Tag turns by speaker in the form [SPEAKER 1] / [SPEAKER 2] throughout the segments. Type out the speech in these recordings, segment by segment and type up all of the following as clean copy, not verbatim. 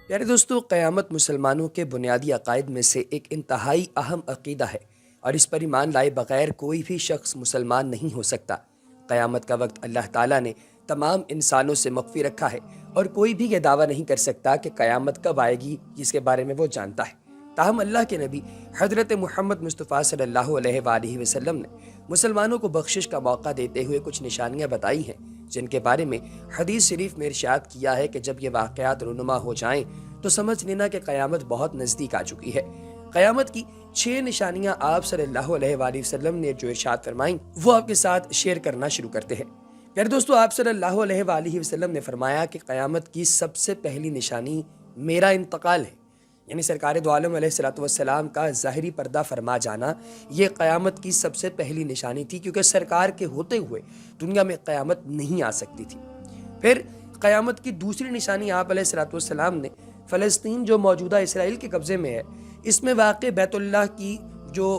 [SPEAKER 1] پیارے دوستو، قیامت مسلمانوں کے بنیادی عقائد میں سے ایک انتہائی اہم عقیدہ ہے اور اس پر ایمان لائے بغیر کوئی بھی شخص مسلمان نہیں ہو سکتا۔ قیامت کا وقت اللہ تعالیٰ نے تمام انسانوں سے مخفی رکھا ہے اور کوئی بھی یہ دعویٰ نہیں کر سکتا کہ قیامت کب آئے گی جس کے بارے میں وہ جانتا ہے۔ تاہم اللہ کے نبی حضرت محمد مصطفیٰ صلی اللہ علیہ وآلہ وسلم نے مسلمانوں کو بخشش کا موقع دیتے ہوئے کچھ نشانیاں بتائی ہیں جن کے بارے میں حدیث شریف میں ارشاد کیا ہے کہ جب یہ واقعات رونما ہو جائیں تو سمجھ لینا کہ قیامت بہت نزدیک آ چکی ہے۔ قیامت کی 6 نشانیاں آپ صلی اللہ علیہ وآلہ وسلم نے جو ارشاد فرمائیں وہ آپ کے ساتھ شیئر کرنا شروع کرتے ہیں۔ پیارے دوستو، آپ صلی اللہ علیہ وآلہ وسلم نے فرمایا کہ قیامت کی سب سے پہلی نشانی میرا انتقال ہے، یعنی سرکار دو عالم علیہ الصلوۃ والسلام کا ظاہری پردہ فرما جانا یہ قیامت کی سب سے پہلی نشانی تھی، کیونکہ سرکار کے ہوتے ہوئے دنیا میں قیامت نہیں آ سکتی تھی۔ پھر قیامت کی دوسری نشانی آپ علیہ الصلوۃ والسلام نے فلسطین جو موجودہ اسرائیل کے قبضے میں ہے، اس میں واقع بیت اللہ کی جو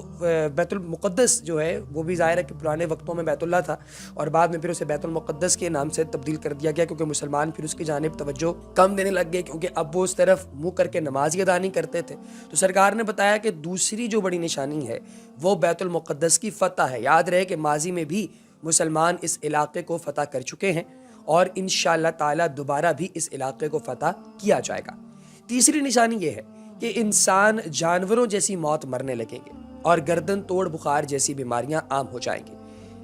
[SPEAKER 1] بیت المقدس جو ہے وہ بھی ظاہر ہے کہ پرانے وقتوں میں بیت اللہ تھا اور بعد میں پھر اسے بیت المقدس کے نام سے تبدیل کر دیا گیا، کیونکہ مسلمان پھر اس کی جانب توجہ کم دینے لگ گئے، کیونکہ اب وہ اس طرف منہ کر کے نماز ہی ادا نہیں کرتے تھے۔ تو سرکار نے بتایا کہ دوسری جو بڑی نشانی ہے وہ بیت المقدس کی فتح ہے۔ یاد رہے کہ ماضی میں بھی مسلمان اس علاقے کو فتح کر چکے ہیں اور انشاءاللہ تعالیٰ دوبارہ بھی اس علاقے کو فتح کیا جائے گا۔ تیسری نشانی یہ ہے کہ انسان جانوروں جیسی موت مرنے لگیں گے اور گردن توڑ بخار جیسی بیماریاں عام ہو جائیں گے۔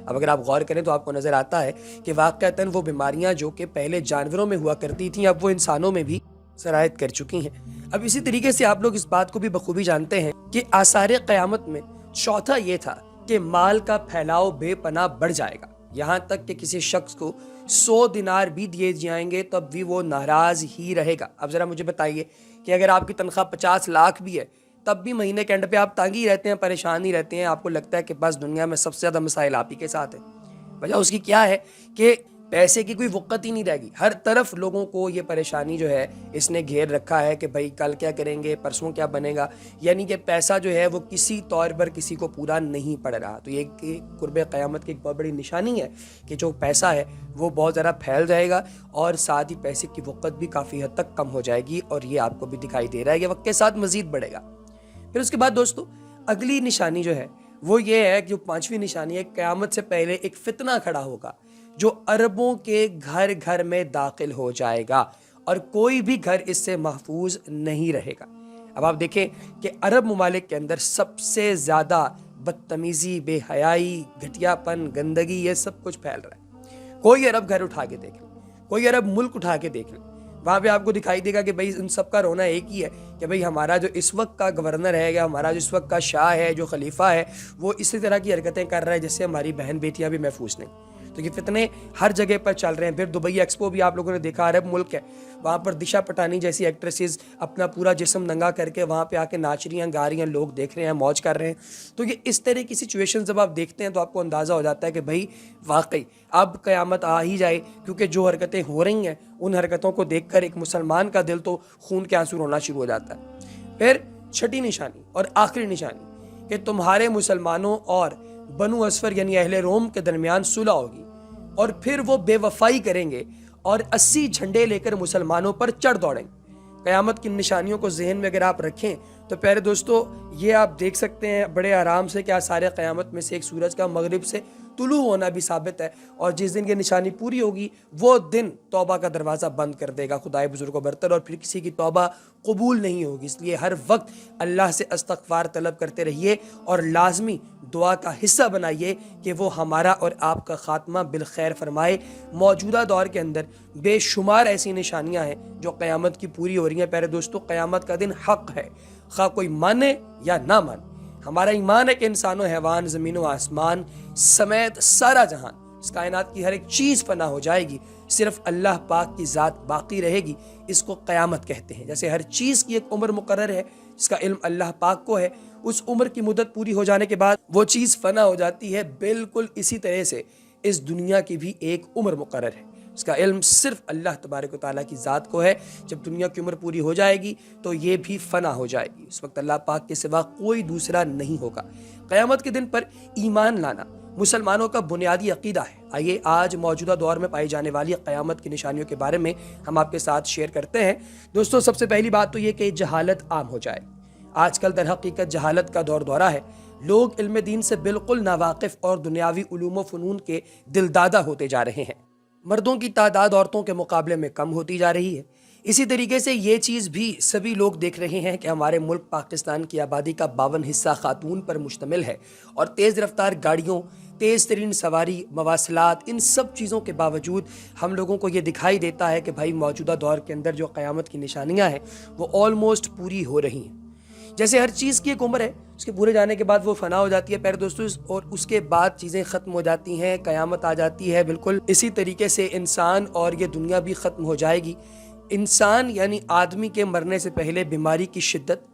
[SPEAKER 1] اب اگر آپ غور کریں تو آپ کو نظر آتا ہے کہ واقعتاً وہ بیماریاں جو کہ پہلے جانوروں میں ہوا کرتی تھیں اب وہ انسانوں میں بھی سرایت کر چکی ہیں۔ اب اسی طریقے سے آپ لوگ اس بات کو بھی بخوبی جانتے ہیں کہ آثار قیامت میں چوتھا یہ تھا کہ مال کا پھیلاؤ بے پناہ بڑھ جائے گا، یہاں تک کہ کسی شخص کو 100 دینار بھی دیے جائیں گے تب بھی وہ ناراض ہی رہے گا۔ اب ذرا مجھے بتائیے کہ اگر آپ کی تنخواہ 50 لاکھ بھی ہے تب بھی مہینے کے اینڈ پہ آپ تنگ ہی رہتے ہیں، پریشان ہی رہتے ہیں، آپ کو لگتا ہے کہ بس دنیا میں سب سے زیادہ مسائل آپ ہی کے ساتھ ہیں۔ وجہ اس کی کیا ہے کہ پیسے کی کوئی وقت ہی نہیں رہ گی، ہر طرف لوگوں کو یہ پریشانی جو ہے اس نے گھیر رکھا ہے کہ بھائی کل کیا کریں گے، پرسوں کیا بنے گا، یعنی کہ پیسہ جو ہے وہ کسی طور پر کسی کو پورا نہیں پڑ رہا۔ تو یہ قرب قیامت کی ایک بہت بڑی نشانی ہے کہ جو پیسہ ہے وہ بہت زیادہ پھیل جائے گا اور ساتھ ہی پیسے کی وقت بھی کافی حد تک کم ہو جائے گی، اور یہ آپ کو بھی دکھائی دے رہا ہے کہ وقت کے ساتھ مزید بڑھے گا۔ پھر اس کے بعد دوستو اگلی نشانی جو ہے وہ یہ ہے کہ جو 5ویں نشانی ہے، قیامت سے پہلے ایک فتنہ کھڑا ہوگا جو عربوں کے گھر گھر میں داخل ہو جائے گا اور کوئی بھی گھر اس سے محفوظ نہیں رہے گا۔ اب آپ دیکھیں کہ عرب ممالک کے اندر سب سے زیادہ بدتمیزی، بے حیائی، گھٹیا پن، گندگی، یہ سب کچھ پھیل رہا ہے۔ کوئی عرب گھر اٹھا کے دیکھ لیں، کوئی عرب ملک اٹھا کے دیکھ لیں، وہاں پہ آپ کو دکھائی دے گا کہ بھائی ان سب کا رونا ایک ہی ہے کہ بھائی ہمارا جو اس وقت کا گورنر ہے یا ہمارا جو اس وقت کا شاہ ہے، جو خلیفہ ہے، وہ اسی طرح کی حرکتیں کر رہا ہے جس سے ہماری بہن بیٹیاں بھی محفوظ نہیں۔ تو یہ فتنے ہر جگہ پر چل رہے ہیں۔ پھر دبئی ایکسپو بھی آپ لوگوں نے دیکھا، عرب ملک ہے، وہاں پر دشا پٹانی جیسی ایکٹریسز اپنا پورا جسم ننگا کر کے وہاں پہ آ کے ناچ رہی ہیں، گا رہی ہیں، لوگ دیکھ رہے ہیں، موج کر رہے ہیں۔ تو یہ اس طرح کی سچویشن جب آپ دیکھتے ہیں تو آپ کو اندازہ ہو جاتا ہے کہ بھائی واقعی اب قیامت آ ہی جائے، کیونکہ جو حرکتیں ہو رہی ہیں ان حرکتوں کو دیکھ کر ایک مسلمان کا دل تو خون کے آنسو رونا شروع ہو جاتا ہے۔ پھر 6ٹھی نشانی اور آخری نشانی کہ تمہارے مسلمانوں اور بنو اسفر یعنی اہل روم کے درمیان صلح ہوگی اور پھر وہ بے وفائی کریں گے اور 80 جھنڈے لے کر مسلمانوں پر چڑھ دوڑیں گے۔ قیامت کی نشانیوں کو ذہن میں اگر آپ رکھیں تو پیارے دوستو یہ آپ دیکھ سکتے ہیں بڑے آرام سے کہ سارے قیامت میں سے ایک سورج کا مغرب سے طلوع ہونا بھی ثابت ہے، اور جس دن یہ نشانی پوری ہوگی وہ دن توبہ کا دروازہ بند کر دے گا خدائے بزرگ و برتر، اور پھر کسی کی توبہ قبول نہیں ہوگی۔ اس لیے ہر وقت اللہ سے استغفار طلب کرتے رہیے اور لازمی دعا کا حصہ بنائیے کہ وہ ہمارا اور آپ کا خاتمہ بالخیر فرمائے۔ موجودہ دور کے اندر بے شمار ایسی نشانیاں ہیں جو قیامت کی پوری ہو رہی ہیں۔ پیارے دوستو قیامت کا دن حق ہے، خواہ کوئی مانے یا نہ مانے۔ ہمارا ایمان ہے کہ انسان و حیوان، زمین و آسمان سمیت سارا جہان، اس کائنات کی ہر ایک چیز فنا ہو جائے گی، صرف اللہ پاک کی ذات باقی رہے گی۔ اس کو قیامت کہتے ہیں۔ جیسے ہر چیز کی ایک عمر مقرر ہے جس کا علم اللہ پاک کو ہے، اس عمر کی مدت پوری ہو جانے کے بعد وہ چیز فنا ہو جاتی ہے، بالکل اسی طرح سے اس دنیا کی بھی ایک عمر مقرر ہے، اس کا علم صرف اللہ تبارک و تعالیٰ کی ذات کو ہے۔ جب دنیا کی عمر پوری ہو جائے گی تو یہ بھی فنا ہو جائے گی، اس وقت اللہ پاک کے سوا کوئی دوسرا نہیں ہوگا۔ قیامت کے دن پر ایمان لانا مسلمانوں کا بنیادی عقیدہ ہے۔ آئیے آج موجودہ دور میں پائی جانے والی قیامت کی نشانیوں کے بارے میں ہم آپ کے ساتھ شیئر کرتے ہیں۔ دوستو، سب سے پہلی بات تو یہ کہ جہالت عام ہو جائے۔ آج کل در حقیقت جہالت کا دور دورہ ہے۔ لوگ علم دین سے بالکل ناواقف اور دنیاوی علوم و فنون کے دلدادہ ہوتے جا رہے ہیں۔ مردوں کی تعداد عورتوں کے مقابلے میں کم ہوتی جا رہی ہے۔ اسی طریقے سے یہ چیز بھی سبھی لوگ دیکھ رہے ہیں کہ ہمارے ملک پاکستان کی آبادی کا 52% خاتون پر مشتمل ہے، اور تیز رفتار گاڑیوں، تیز ترین سواری، مواصلات، ان سب چیزوں کے باوجود ہم لوگوں کو یہ دکھائی دیتا ہے کہ بھائی موجودہ دور کے اندر جو قیامت کی نشانیاں ہیں وہ آلموسٹ پوری ہو رہی ہیں۔ جیسے ہر چیز کی ایک عمر ہے، اس کے پورے جانے کے بعد وہ فنا ہو جاتی ہے پیر دوستو، اور اس کے بعد چیزیں ختم ہو جاتی ہیں، قیامت آ جاتی ہے۔ بالکل اسی طریقے سے انسان اور یہ دنیا بھی ختم ہو جائے گی۔ انسان یعنی آدمی کے مرنے سے پہلے بیماری کی شدت،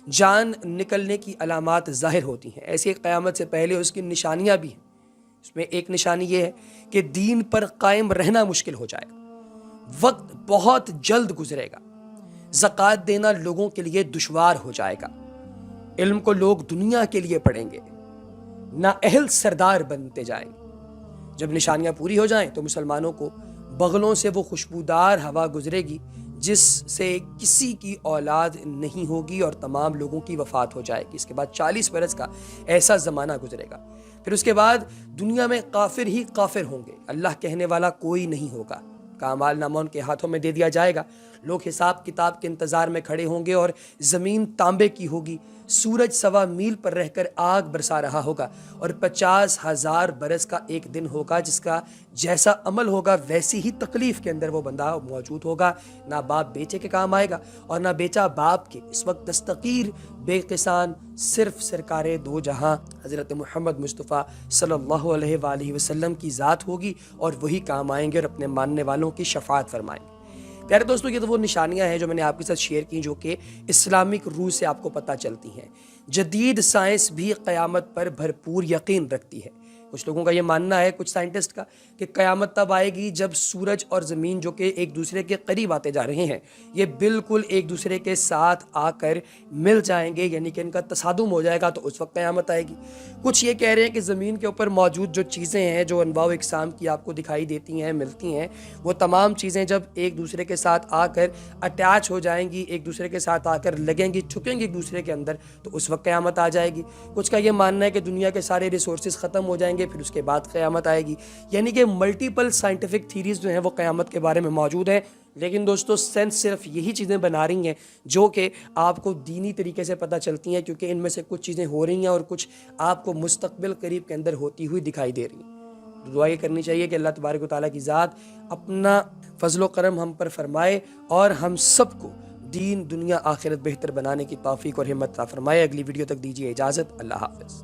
[SPEAKER 1] جان نکلنے کی علامات ظاہر ہوتی ہیں۔ ایسی قیامت سے پہلے اس کی نشانیاں بھی ہیں۔ اس میں ایک نشانی یہ ہے کہ دین پر قائم رہنا مشکل ہو جائے گا، وقت بہت جلد گزرے گا، زکوٰۃ دینا لوگوں کے لیے دشوار ہو جائے گا، علم کو لوگ دنیا کے لیے پڑھیں گے، نااہل سردار بنتے جائیں گے۔ جب نشانیاں پوری ہو جائیں تو مسلمانوں کو بغلوں سے وہ خوشبودار ہوا گزرے گی جس سے کسی کی اولاد نہیں ہوگی، اور تمام لوگوں کی وفات ہو جائے گی۔ اس کے بعد 40 برس کا ایسا زمانہ گزرے گا۔ پھر اس کے بعد دنیا میں کافر ہی کافر ہوں گے، اللہ کہنے والا کوئی نہیں ہوگا۔ اعمال نامہ ان کے ہاتھوں میں دے دیا جائے گا۔ لوگ حساب کتاب کے انتظار میں کھڑے ہوں گے، اور زمین تانبے کی ہوگی، سورج 1.25 میل پر رہ کر آگ برسا رہا ہوگا، اور 50,000 برس کا ایک دن ہوگا جس کا جیسا عمل ہوگا ویسی ہی تکلیف کے اندر وہ بندہ موجود ہوگا۔ نہ باپ بیٹے کے کام آئے گا اور نہ بیٹا باپ کے۔ اس وقت دستگیر بے قسان صرف سرکار دو جہاں حضرت محمد مصطفیٰ صلی اللہ علیہ وآلہ وسلم کی ذات ہوگی، اور وہی کام آئیں گے اور اپنے ماننے والوں کی شفاعت فرمائیں گے۔ پیارے دوستو، یہ تو وہ نشانیاں ہیں جو میں نے آپ کے ساتھ شیئر کی، جو کہ اسلامک روح سے آپ کو پتہ چلتی ہیں۔ جدید سائنس بھی قیامت پر بھرپور یقین رکھتی ہے۔ کچھ لوگوں کا یہ ماننا ہے، کچھ سائنٹسٹ کا، کہ قیامت تب آئے گی جب سورج اور زمین جو کہ ایک دوسرے کے قریب آتے جا رہے ہیں، یہ بالکل ایک دوسرے کے ساتھ آ کر مل جائیں گے، یعنی کہ ان کا تصادم ہو جائے گا، تو اس وقت قیامت آئے گی۔ کچھ یہ کہہ رہے ہیں کہ زمین کے اوپر موجود جو چیزیں ہیں، جو انواع و اقسام کی آپ کو دکھائی دیتی ہیں، ملتی ہیں، وہ تمام چیزیں جب ایک دوسرے کے ساتھ آ کر اٹیچ ہو جائیں گی، ایک دوسرے کے ساتھ آ کر لگیں گی، چھکیں گی ایک دوسرے کے اندر، تو اس وقت قیامت آ جائے گی۔ کچھ کا یہ ماننا ہے کہ دنیا کے سارے ریسورسز ختم ہو جائیں گے، پھر اس کے بعد قیامت آئے گی۔ یعنی کہ ملٹیپل سائنٹیفک تھیریز جو ہیں وہ قیامت کے بارے میں موجود ہیں، لیکن دوستو سائنس صرف یہی چیزیں بنا رہی ہیں جو کہ آپ کو دینی طریقے سے پتہ چلتی ہیں، کیونکہ ان میں سے کچھ چیزیں ہو رہی ہیں اور کچھ آپ کو مستقبل قریب کے اندر ہوتی ہوئی دکھائی دے رہی ہیں۔ دعا یہ کرنی چاہیے کہ اللہ تبارک و تعالیٰ کی ذات اپنا فضل و کرم ہم پر فرمائے، اور ہم سب کو دین، دنیا، آخرت بہتر بنانے کی توفیق اور ہمت عطا فرمائے۔ اگلی ویڈیو تک دیجیے اجازت۔ اللہ حافظ۔